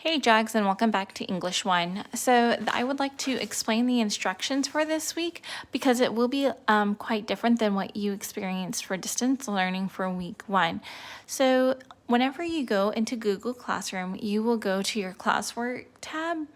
Hey Jags, and welcome back to English 1. So I would like to explain the instructions for this week because it will be quite different than what you experienced for distance learning for week 1. So whenever you go into Google Classroom, you will go to your classwork tab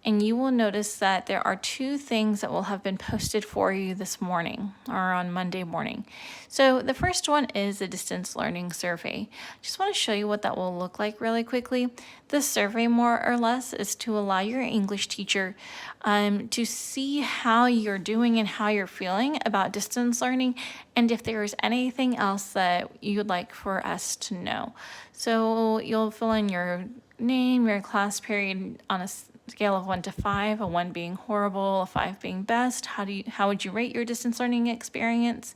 and you will notice that there are two things that will have been posted for you this morning or on Monday morning. So the first one is the distance learning survey. Just want to show you what that will look like really quickly. This survey, more or less, is to allow your English teacher to see how you're doing and how you're feeling about distance learning, and if there is anything else that you'd like for us to know. So you'll fill in your name, your class period on a scale of 1 to 5, a 1 being horrible, a 5 being best. How would you rate your distance learning experience?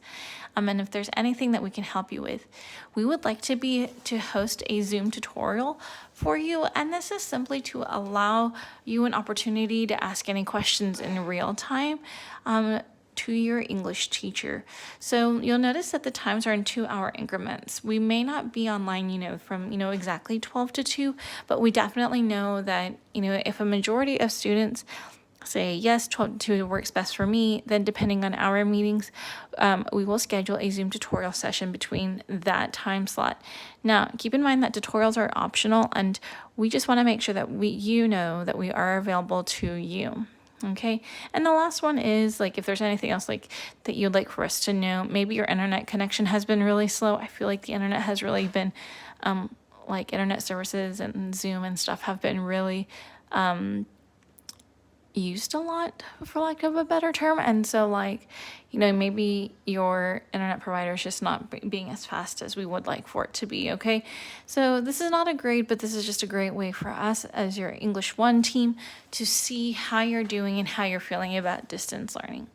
And if there's anything that we can help you with. We would like to host a Zoom tutorial for you, and this is simply to allow you an opportunity to ask any questions in real time to your English teacher. So you'll notice that the times are in 2-hour increments. We may not be online, from, exactly 12 to 2, but we definitely know that, if a majority of students say, yes, 12 to 2 works best for me, then depending on our meetings, we will schedule a Zoom tutorial session between that time slot. Now, keep in mind that tutorials are optional, and we just want to make sure that you know that we are available to you. Okay, and the last one is if there's anything else that you'd like for us to know. Maybe your internet connection has been really slow. I feel like the internet has really been internet services and Zoom and stuff have been really used a lot, for lack of a better term, and so maybe your internet provider is just not being as fast as we would like for it to be. Okay, so this is not a grade, but this is just a great way for us as your English 1 team to see how you're doing and how you're feeling about distance learning.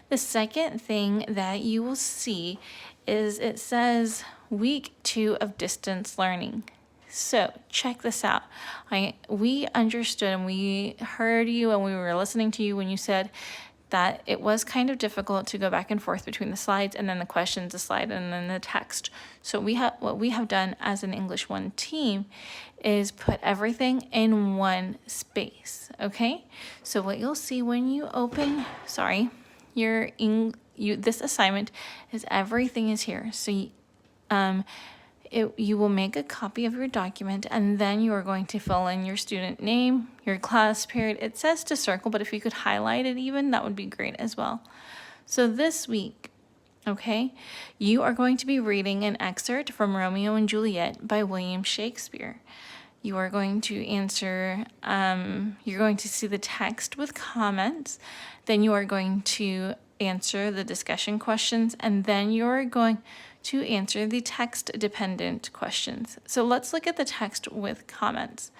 The second thing that you will see is it says week 2 of distance learning. So check this out. We understood and we heard you and we were listening to you when you said that it was kind of difficult to go back and forth between the slides and then the questions, the slide, and then the text. So what we have done as an English 1 team is put everything in one space, okay? So what you'll see when you open, this assignment is everything is here. So you will make a copy of your document, and then you are going to fill in your student name, your class period. It says to circle, but if you could highlight it even, that would be great as well. So this week, okay, you are going to be reading an excerpt from Romeo and Juliet by William Shakespeare. You are going to answer, you're going to see the text with comments, then you are going to answer the discussion questions, and then you're going to answer the text-dependent questions. So let's look at the text with comments.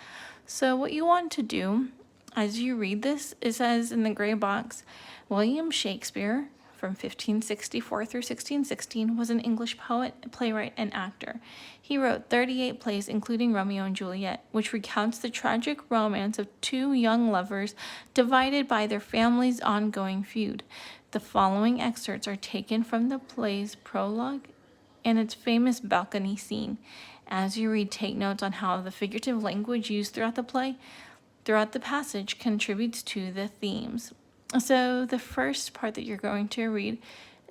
So what you want to do as you read this, it says in the gray box, William Shakespeare from 1564 through 1616 was an English poet, playwright, and actor. He wrote 38 plays, including Romeo and Juliet, which recounts the tragic romance of two young lovers divided by their family's ongoing feud. The following excerpts are taken from the play's prologue and its famous balcony scene. As you read, take notes on how the figurative language used throughout the passage contributes to the themes. So the first part that you're going to read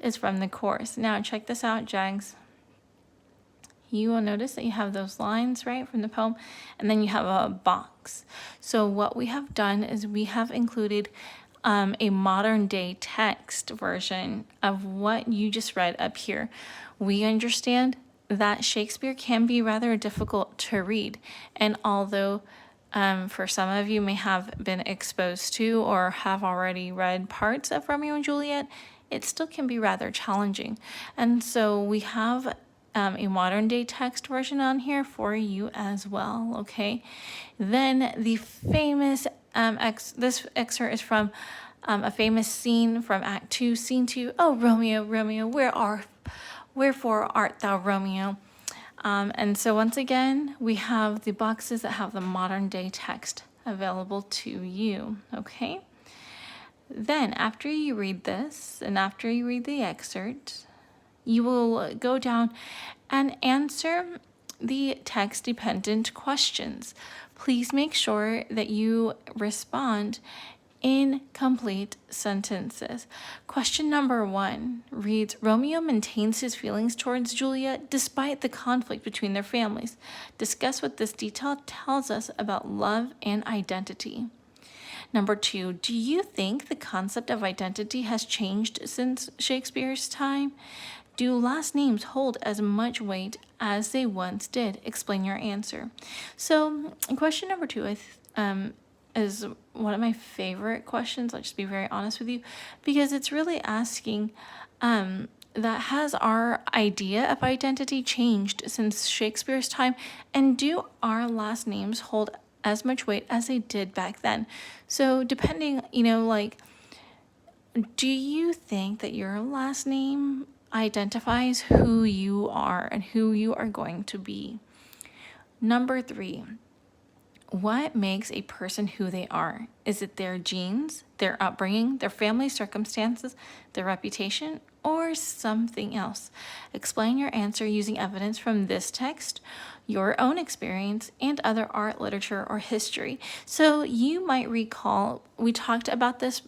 is from the chorus. Now check this out, Jags. You will notice that you have those lines, right, from the poem, and then you have a box. So what we have done is we have included a modern day text version of what you just read up here. We understand that Shakespeare can be rather difficult to read, and although for some of you may have been exposed to or have already read parts of Romeo and Juliet, it still can be rather challenging. And so we have a modern day text version on here for you as well, okay? Then the famous, this excerpt is from a famous scene from Act 2, Scene 2. Oh, Romeo, Romeo, wherefore art thou, Romeo? And so once again, we have the boxes that have the modern day text available to you, okay? Then after you read this and after you read the excerpt, you will go down and answer the text-dependent questions. Please make sure that you respond in complete sentences. Question number 1 reads, Romeo maintains his feelings towards Juliet despite the conflict between their families. Discuss what this detail tells us about love and identity. Number 2, do you think the concept of identity has changed since Shakespeare's time? Do last names hold as much weight as they once did? Explain your answer. So question number 2 is one of my favorite questions. I'll just be very honest with you, because it's really asking that has our idea of identity changed since Shakespeare's time, and do our last names hold as much weight as they did back then? So depending, do you think that your last name identifies who you are and who you are going to be? Number 3, what makes a person who they are? Is it their genes, their upbringing, their family circumstances, their reputation, or something else? Explain your answer using evidence from this text, your own experience, and other art, literature, or history. So you might recall, we talked about this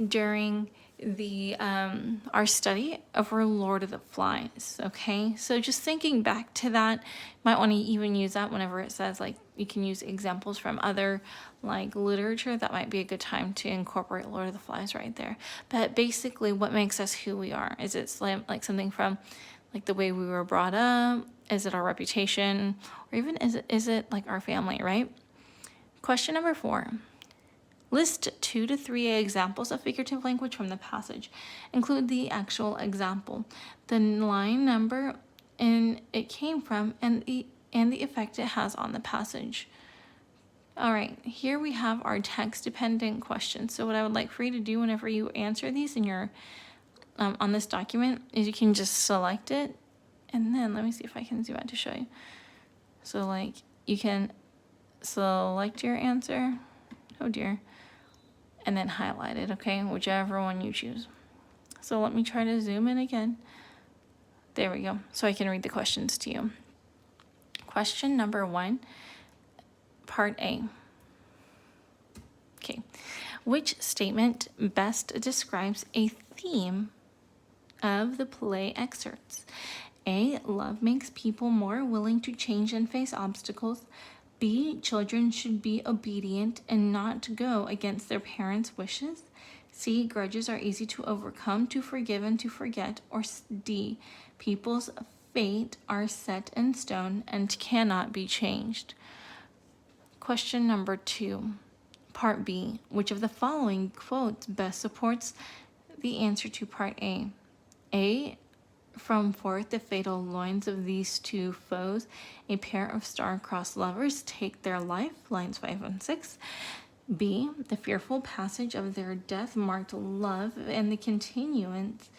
during the our study over Lord of the Flies. Okay, so just thinking back to that, might want to even use that whenever it says you can use examples from other literature. That might be a good time to incorporate Lord of the Flies right there. But basically, what makes us who we are? Is it something from the way we were brought up? Is it our reputation, or even is it our family, right? Question number 4. List 2 to 3 examples of figurative language from the passage. Include the actual example, the line number and it came from, and the effect it has on the passage. All right, here we have our text-dependent questions. So what I would like for you to do whenever you answer these in your on this document is you can just select it, and then let me see if I can zoom out to show you. So you can select your answer. Oh dear. And then highlight it, okay? Whichever one you choose. So let me try to zoom in again. There we go. So I can read the questions to you. Question number 1, part A. Okay. Which statement best describes a theme of the play excerpts? A, love makes people more willing to change and face obstacles. B, children should be obedient and not go against their parents' wishes. C, grudges are easy to overcome, to forgive, and to forget. Or D, people's fate are set in stone and cannot be changed. Question number 2, part B. Which of the following quotes best supports the answer to part A? A, from forth the fatal loins of these two foes, a pair of star-crossed lovers take their life, lines 5 and 6. B, the fearful passage of their death marked love and the continuance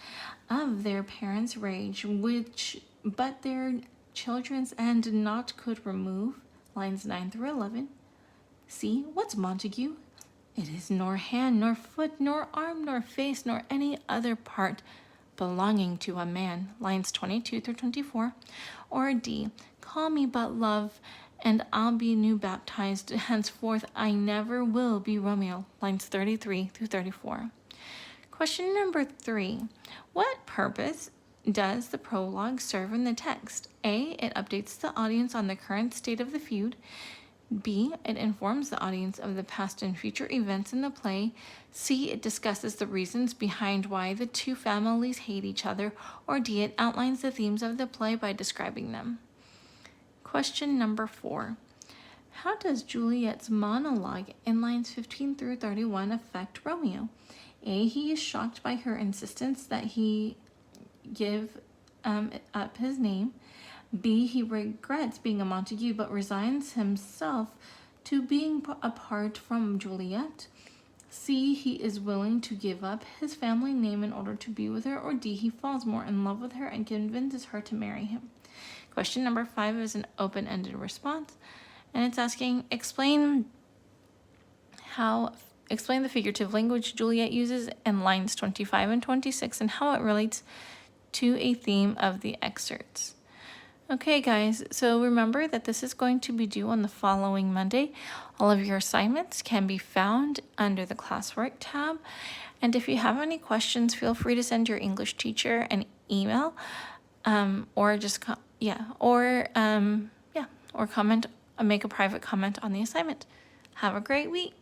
of their parents' rage, which but their children's end not could remove, lines 9 through 11. C, what's Montague? It is nor hand, nor foot, nor arm, nor face, nor any other part belonging to a man, lines 22 through 24. Or D, call me but love, and I'll be new baptized, henceforth I never will be Romeo, lines 33 through 34. Question number 3, what purpose does the prologue serve in the text? A, it updates the audience on the current state of the feud. B, it informs the audience of the past and future events in the play. C, it discusses the reasons behind why the two families hate each other. Or D, it outlines the themes of the play by describing them. Question number 4. How does Juliet's monologue in lines 15 through 31 affect Romeo? A, he is shocked by her insistence that he give up his name. B, he regrets being a Montague but resigns himself to being apart from Juliet. C, he is willing to give up his family name in order to be with her. Or D, he falls more in love with her and convinces her to marry him. Question number 5 is an open-ended response, and it's asking, explain the figurative language Juliet uses in lines 25 and 26 and how it relates to a theme of the excerpts. Okay, guys, so remember that this is going to be due on the following Monday. All of your assignments can be found under the classwork tab. And if you have any questions, feel free to send your English teacher an email, or just, or comment, make a private comment on the assignment. Have a great week.